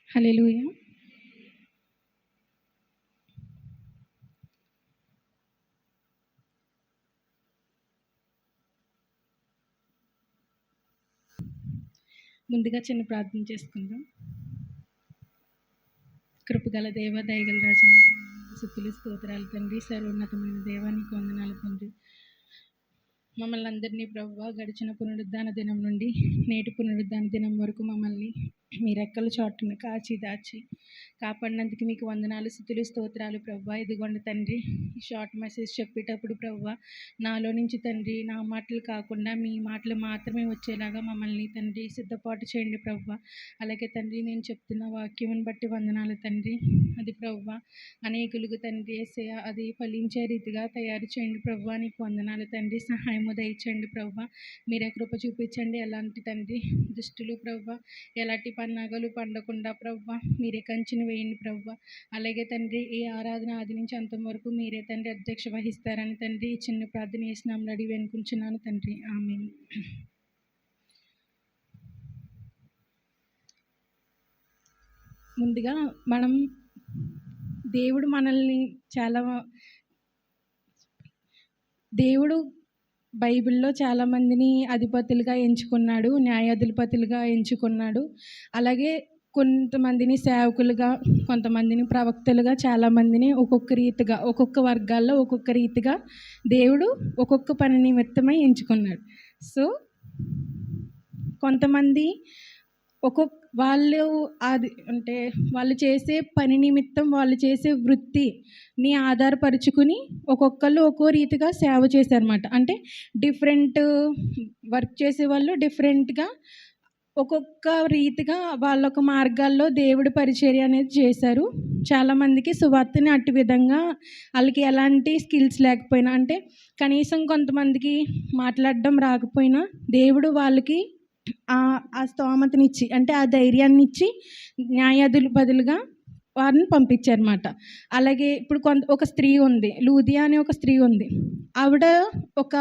హల్లెలూయా. ముందుగా చిన్న ప్రార్థన చేసుకుందాం. కృపగల దేవ, దయగల రాజు, స్తుతులు స్తోత్రాలు తండ్రి. సర్వోన్నతమైన దేవానికి వందనాలు తండ్రి. మమ్మల్ని అందరినీ ప్రభువా గడిచిన పునరుద్ధాన దినం నుండి నేటి పునరుద్ధాన దినం వరకు మమ్మల్ని మీ రెక్కల చాటున కాచి దాచి కాపాడినందుకు మీకు వందనాలు, స్తుతులు స్తోత్రాలు ప్రభువా. ఇదిగోండి తండ్రి, ఈ షార్ట్ మెసేజ్ చెప్పేటప్పుడు ప్రభువా నాలో నుంచి తండ్రి నా మాటలు కాకుండా మీ మాటలు మాత్రమే వచ్చేలాగా మమ్మల్ని తండ్రి సిద్ధపాటు చేయండి ప్రభువా. అలాగే తండ్రి నేను చెప్తున్న వాక్యం బట్టి వందనాలు తండ్రి. అది ప్రభువా అనేకులకు తండ్రి యేసయ్య అది ఫలించే రీతిగా తయారు చేయండి ప్రభువా. నీకు వందనాలు తండ్రి. సహాయము దయచేయండి ప్రభువా. మీరే కృప చూపించండి. ఎలాంటి తండ్రి దుష్టులు ప్రభువా ఎలాంటి పన్నాగలు పండకుండా ప్రభువా మీరే కంచెను వేయండి ప్రభువా. అలాగే తండ్రి ఈ ఆరాధన ఆది నుంచి అంతం వరకు మీరే తండ్రి అధ్యక్ష వహిస్తారని తండ్రి ఈ చిన్న ప్రార్థన చేసినాము అడిగి వెనుకుంటున్నాను తండ్రి. ఆమేన్. ముందుగా మనం దేవుడు మనల్ని దేవుడు బైబిల్లో చాలామందిని అధిపతులుగా ఎంచుకున్నాడు, న్యాయాధిపతులుగా ఎంచుకున్నాడు. అలాగే కొంతమందిని సేవకులుగా, కొంతమందిని ప్రవక్తలుగా, చాలామందిని ఒక్కొక్క రీతిగా ఒక్కొక్క వర్గాల్లో ఒక్కొక్క రీతిగా దేవుడు ఒక్కొక్క పని నిమిత్తమై ఎంచుకున్నాడు. సో కొంతమంది వాళ్ళు అది అంటే వాళ్ళు చేసే పని నిమిత్తం వాళ్ళు చేసే వృత్తిని ఆధారపరుచుకుని ఒక్కొక్కళ్ళు ఒక్కో రీతిగా సేవ చేశారన్నమాట. అంటే డిఫరెంట్ వర్క్ చేసేవాళ్ళు డిఫరెంట్గా ఒక్కొక్క రీతిగా వాళ్ళొక మార్గాల్లో దేవుడి పరిచర్య అనేది చేశారు. చాలామందికి సువార్తని అట్టి విధంగా వాళ్ళకి ఎలాంటి స్కిల్స్ లేకపోయినా, అంటే కనీసం కొంతమందికి మాట్లాడడం రాకపోయినా దేవుడు వాళ్ళకి ఆ స్తోమతనిచ్చి, అంటే ఆ ధైర్యాన్ని ఇచ్చి న్యాయాధిపతులుగా వారిని పంపించారన్నమాట. అలాగే ఇప్పుడు ఒక స్త్రీ ఉంది, లూదియా అనే ఒక స్త్రీ ఉంది. ఆవిడ ఒక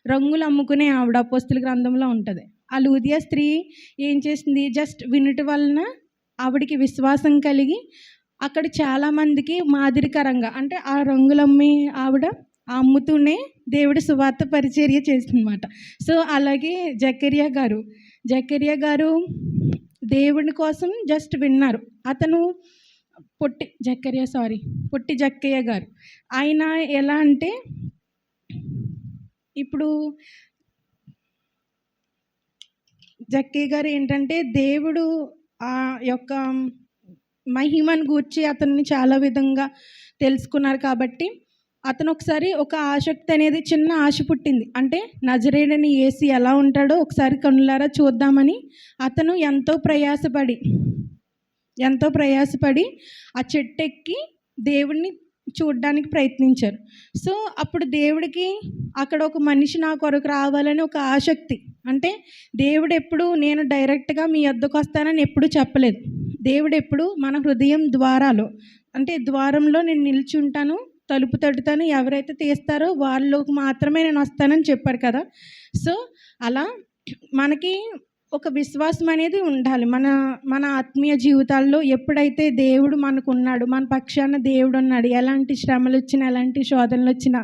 రంగులు అమ్ముకునే ఆవిడ అపోస్తలుల గ్రంథంలో ఉంటుంది. ఆ లూదియా స్త్రీ ఏం చేసింది, జస్ట్ వినటం వలన ఆవిడికి విశ్వాసం కలిగి అక్కడ చాలామందికి మాదిరికరంగా, అంటే ఆ రంగులమ్మి ఆవిడ అమ్ముతూనే దేవుడి సువార్త పరిచర్య చేసిందన్నమాట. సో అలాగే జకర్యా గారు దేవుడి కోసం జస్ట్ విన్నారు. అతను పొట్టి జక్కయ్య గారు. ఆయన ఎలా అంటే, ఇప్పుడు జక్కయ్య గారు ఏంటంటే దేవుడు ఆ యొక్క మహిమను గూర్చి అతన్ని చాలా విధంగా తెలుసుకున్నారు. కాబట్టి అతను ఒకసారి ఒక ఆసక్తి అనేది, చిన్న ఆశ పుట్టింది. అంటే నజరేయుడైన యేసు ఎలా ఉంటాడో ఒకసారి కన్నులారా చూద్దామని అతను ఎంతో ప్రయాసపడి ఆ చెట్టు ఎక్కి దేవుడిని చూడడానికి ప్రయత్నించారు. సో అప్పుడు దేవుడికి అక్కడ ఒక మనిషి నా కొరకు రావాలని ఒక ఆసక్తి. అంటే దేవుడు ఎప్పుడు నేను డైరెక్ట్గా మీ వద్దకు వస్తానని ఎప్పుడు చెప్పలేదు. దేవుడు ఎప్పుడు మన హృదయం ద్వారంలో నేను నిలిచి ఉంటాను, తలుపు తట్టుతాను, ఎవరైతే తీస్తారో వాళ్ళకి మాత్రమే నేను వస్తానని చెప్పారు కదా. సో అలా మనకి ఒక విశ్వాసం అనేది ఉండాలి. మన ఆత్మీయ జీవితాల్లో ఎప్పుడైతే దేవుడు మనకు ఉన్నాడు, మన పక్షాన దేవుడు ఉన్నాడు, ఎలాంటి శ్రమలు వచ్చినా ఎలాంటి శోధనలు వచ్చినా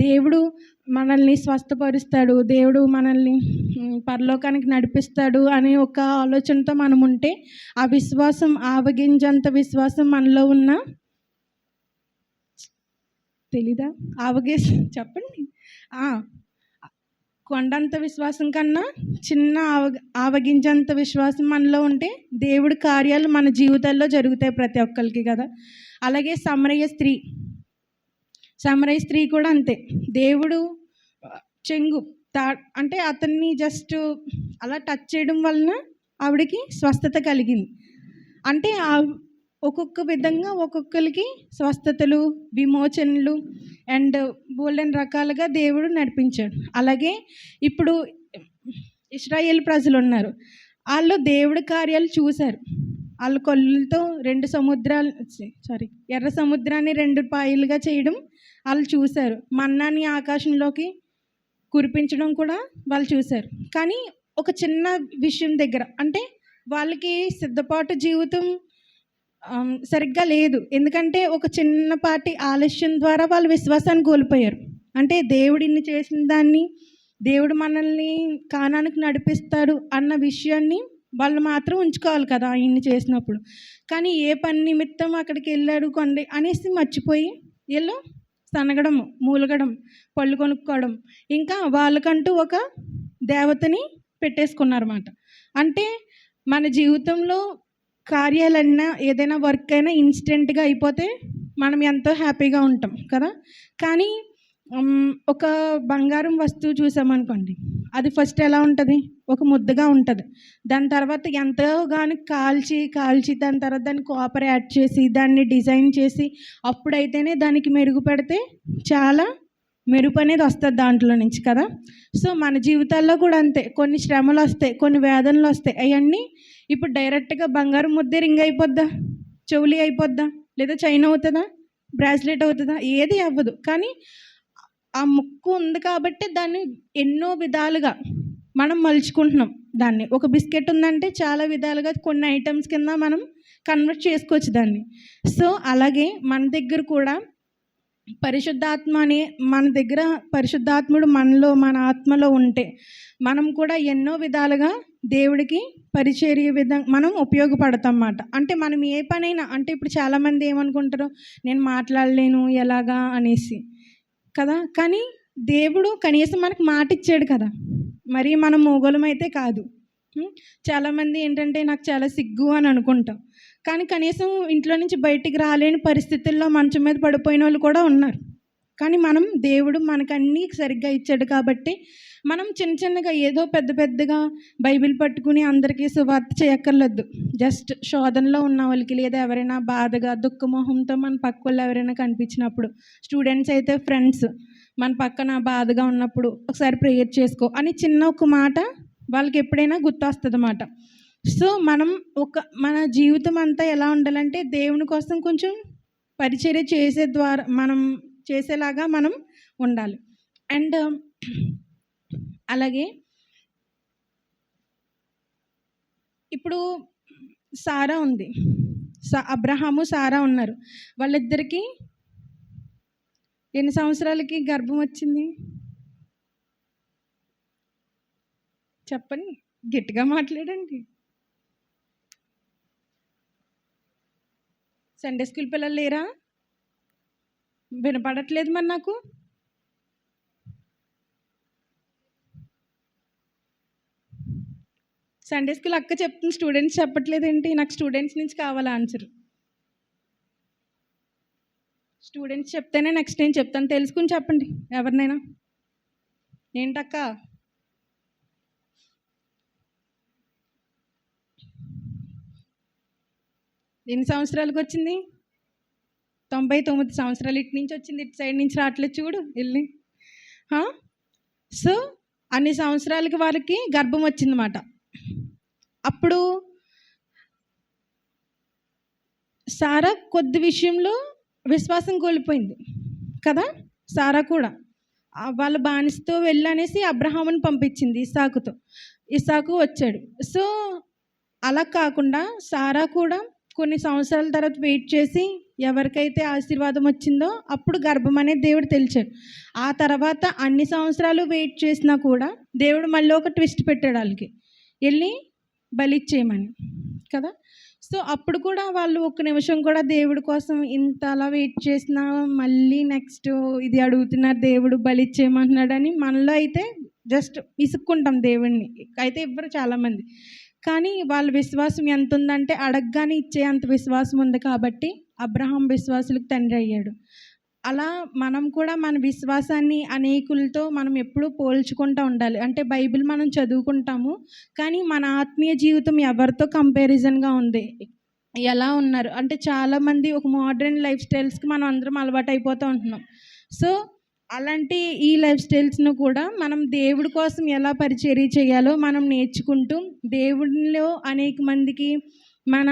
దేవుడు మనల్ని స్వస్థపరుస్తాడు, దేవుడు మనల్ని పరలోకానికి నడిపిస్తాడు అనే ఒక ఆలోచనతో మనం ఉంటే, ఆ విశ్వాసం ఆవగింజంత విశ్వాసం మనలో ఉన్న తెలీదా చెప్పండి కొండంత విశ్వాసం కన్నా చిన్న ఆవగింజంత విశ్వాసం మనలో ఉంటే దేవుడి కార్యాలు మన జీవితాల్లో జరుగుతాయి ప్రతి ఒక్కరికి కదా. అలాగే సమరయ స్త్రీ కూడా అంతే. దేవుడు అంటే అతన్ని జస్ట్ అలా టచ్ చేయడం వలన ఆవిడకి స్వస్థత కలిగింది. అంటే ఒక్కొక్క విధంగా ఒక్కొక్కరికి స్వస్థతలు, విమోచనలు అండ్ బోల్డెన్ రకాలుగా దేవుడు నడిపించాడు. అలాగే ఇప్పుడు ఇశ్రాయేల్ ప్రజలు ఉన్నారు, వాళ్ళు దేవుడి కార్యాలు చూశారు. వాళ్ళు కళ్ళుతో ఎర్ర సముద్రాన్ని 2 పాయలుగా చేయడం వాళ్ళు చూశారు. మన్నాని ఆకాశంలోకి కురిపించడం కూడా వాళ్ళు చూశారు. కానీ ఒక చిన్న విషయం దగ్గర, అంటే వాళ్ళకి సిద్ధపాటు జీవితం సరిగ్గా లేదు. ఎందుకంటే ఒక చిన్నపాటి ఆలస్యం ద్వారా వాళ్ళు విశ్వాసాన్ని కోల్పోయారు. అంటే దేవుడు ఇన్ని చేసిన దాన్ని, దేవుడు మనల్ని కానానికి నడిపిస్తాడు అన్న విషయాన్ని వాళ్ళు మాత్రం ఉంచుకోవాలి కదా! ఇన్ని చేసినప్పుడు. కానీ ఏ పని నిమిత్తం అక్కడికెళ్ళాడు కొండి అనేసి మర్చిపోయి ఈళ్ళు సనగడం, మూలగడం, పళ్ళు కొనుక్కోవడం, ఇంకా వాళ్ళకంటూ ఒక దేవతని పెట్టేసుకున్నారన్నమాట. అంటే మన జీవితంలో కార్యాలన్నా ఏదైనా వర్క్ అయినా ఇన్స్టెంట్‌గా అయిపోతే మనం ఎంతో హ్యాపీగా ఉంటాం కదా! కానీ ఒక బంగారం వస్తువు చూసామనుకోండి, అది ఫస్ట్ ఎలా ఉంటది? ఒక ముద్దగా ఉంటది. దాని తర్వాత ఎంతోగాని కాల్చి దాని తర్వాత దాన్ని కాపర్ యాడ్ చేసి, దాన్ని డిజైన్ చేసి అప్పుడైతేనే దానికి మెరుగుపెడితే చాలా మెరుపనేది వస్తది దాంట్లో నుంచి కదా! సో, మన జీవితాల్లో కూడా అంతే. కొన్ని శ్రమలొస్తాయి, కొన్ని వేదనలొస్తాయి. అయన్నీ ఇప్పుడు డైరెక్ట్‌గా బంగారం ముద్దే రింగ్ అయిపోద్దా? చెవులి అయిపోద్దా? లేదా చైన్ అవుతదా? బ్రాస్లెట్ అవుతదా? ఏది అవ్వదు. కానీ ఆ ముక్కు ఉంది కాబట్టి దాన్ని ఎన్నో విధాలుగా మనం మలుచుకుంటున్నాం దాన్ని. ఒక బిస్కెట్ ఉందంటే చాలా విధాలుగా కొన్ని ఐటెమ్స్ కింద మనం కన్వర్ట్ చేసుకోవచ్చు దాన్ని. సో, అలాగే మన దగ్గర కూడా పరిశుద్ధాత్మ అనే మన దగ్గర పరిశుద్ధాత్ముడు మనలో, మన ఆత్మలో ఉంటే మనం కూడా ఎన్నో విధాలుగా దేవుడికి పరిచర్య మనం ఉపయోగపడతాం మాట. అంటే మనం ఏ పనైనా అంటే ఇప్పుడు చాలామంది ఏమనుకుంటారు, నేను మాట్లాడలేను ఎలాగా అనేసి కదా! కానీ దేవుడు కనీసం మనకు మాట ఇచ్చాడు కదా! మరి మనం మూగోళమైతే కాదు. చాలామంది ఏంటంటే నాకు చాలా సిగ్గు అని అనుకుంటాం. కానీ కనీసం ఇంట్లో నుంచి బయటికి రాలేని పరిస్థితుల్లో మంచం మీద పడిపోయినోళ్ళు కూడా ఉన్నారు. కానీ దేవుడు మనకన్నీ సరిగ్గా ఇచ్చాడు కాబట్టి మనం చిన్న చిన్నగా ఏదో పెద్ద పెద్దగా బైబిల్ పట్టుకుని అందరికీ సువార్త చేయక్కర్లేదు. జస్ట్ శోధనలో ఉన్న వాళ్ళకి లేదా ఎవరైనా బాధగా దుఃఖమోహంతో మన పక్కోళ్ళు ఎవరైనా కనిపించినప్పుడు, స్టూడెంట్స్ అయితే ఫ్రెండ్స్ మన పక్కన బాధగా ఉన్నప్పుడు ఒకసారి ప్రేయర్ చేసుకో అని చిన్న ఒక మాట వాళ్ళకి ఎప్పుడైనా గుర్తొస్తుందన్నమాట. సో, మన జీవితం అంతా ఎలా ఉండాలంటే దేవుని కోసం కొంచెం పరిచర్య చేసే ద్వారా మనం చేసేలాగా మనం ఉండాలి. అండ్ అలాగే ఇప్పుడు సారా ఉంది. అబ్రహాము, సారా ఉన్నారు. వాళ్ళిద్దరికీ ఎన్ని సంవత్సరాలకి గర్భం వచ్చింది? చెప్పండి, గట్టిగా మాట్లాడండి. సండే స్కూల్ పిల్లలు లేరా? వినపడట్లేదు మరి నాకు. సండే స్కూల్ అక్క చెప్తుంది, స్టూడెంట్స్ చెప్పట్లేదేంటి? నాకు స్టూడెంట్స్ నుంచి కావాలి ఆన్సర్. స్టూడెంట్స్ చెప్తేనే నెక్స్ట్ నేను చెప్తాను. తెలుసుకుని చెప్పండి ఎవరినైనా. ఏంటక్క? ఎన్ని సంవత్సరాలకు వచ్చింది? 99 సంవత్సరాలు. ఇటు నుంచి వచ్చింది, ఇటు సైడ్ నుంచి రావట్లేదు చూడు వెళ్ళి. సో అన్ని సంవత్సరాలకి వారికి గర్భం వచ్చిందన్నమాట. అప్పుడు సారా కొద్ది విషయంలో విశ్వాసం కోల్పోయింది కదా. సారా కూడా వాళ్ళ బానిసతో వెళ్ళనేసి అబ్రహాముని పంపించింది ఇస్సాకుతో. ఇస్సాకు వచ్చాడు. సో అలా కాకుండా సారా కూడా కొన్ని సంవత్సరాల తర్వాత వెయిట్ చేసి ఎవరికైతే ఆశీర్వాదం వచ్చిందో అప్పుడు గర్భం అనేది దేవుడు తెలిచాడు. ఆ తర్వాత అన్ని సంవత్సరాలు వెయిట్ చేసినా కూడా దేవుడు మళ్ళీ ఒక ట్విస్ట్ పెట్టాడు వాళ్ళకి, వెళ్ళి బలిచ్చేయమని కదా. సో అప్పుడు కూడా వాళ్ళు ఒక్క నిమిషం కూడా దేవుడి కోసం ఇంత అలా వెయిట్ చేసినా మళ్ళీ నెక్స్ట్ ఇది అడుగుతున్నారు, దేవుడు బలిచ్చేయమంటున్నాడని మనలో అయితే జస్ట్ విసుక్కుంటాం దేవుడిని. అయితే ఇవ్వరు చాలామంది. కానీ వాళ్ళ విశ్వాసం ఎంత ఉందంటే అడగగానే ఇచ్చే అంత విశ్వాసం ఉంది కాబట్టి అబ్రహాం విశ్వాసులకు తండ్రి అయ్యాడు. అలా మనం కూడా మన విశ్వాసాన్ని అనేకులతో మనం ఎప్పుడూ పోల్చుకుంటూ ఉండాలి. అంటే బైబిల్ మనం చదువుకుంటాము, కానీ మన ఆత్మీయ జీవితం ఎవరితో కంపారిజన్గా ఉంది, ఎలా ఉన్నారు అంటే చాలామంది ఒక మోడ్రన్ లైఫ్ స్టైల్స్కి మనం అందరం అలవాటు అయిపోతూ ఉంటున్నాం. సో అలాంటి ఈ లైఫ్ స్టైల్స్ను కూడా మనం దేవుడి కోసం ఎలా పరిచర్య చేయాలో మనం నేర్చుకుంటూ దేవుడిలో అనేక మందికి మన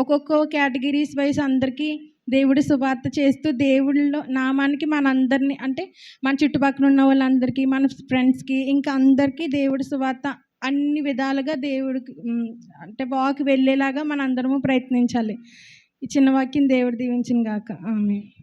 ఒక్కొక్క కేటగిరీస్ వైజ్ అందరికీ దేవుడి సువార్త చేస్తూ దేవుడిలో నామానికి మనందరినీ అంటే మన చుట్టుపక్కల ఉన్న వాళ్ళందరికీ, మన ఫ్రెండ్స్కి, ఇంకా అందరికీ దేవుడి సువార్త అన్ని విధాలుగా దేవుడికి అంటే వెళ్ళేలాగా మనందరము ప్రయత్నించాలి. ఈ చిన్న వాక్యం దేవుడు దీవించును గాక. ఆమేన్.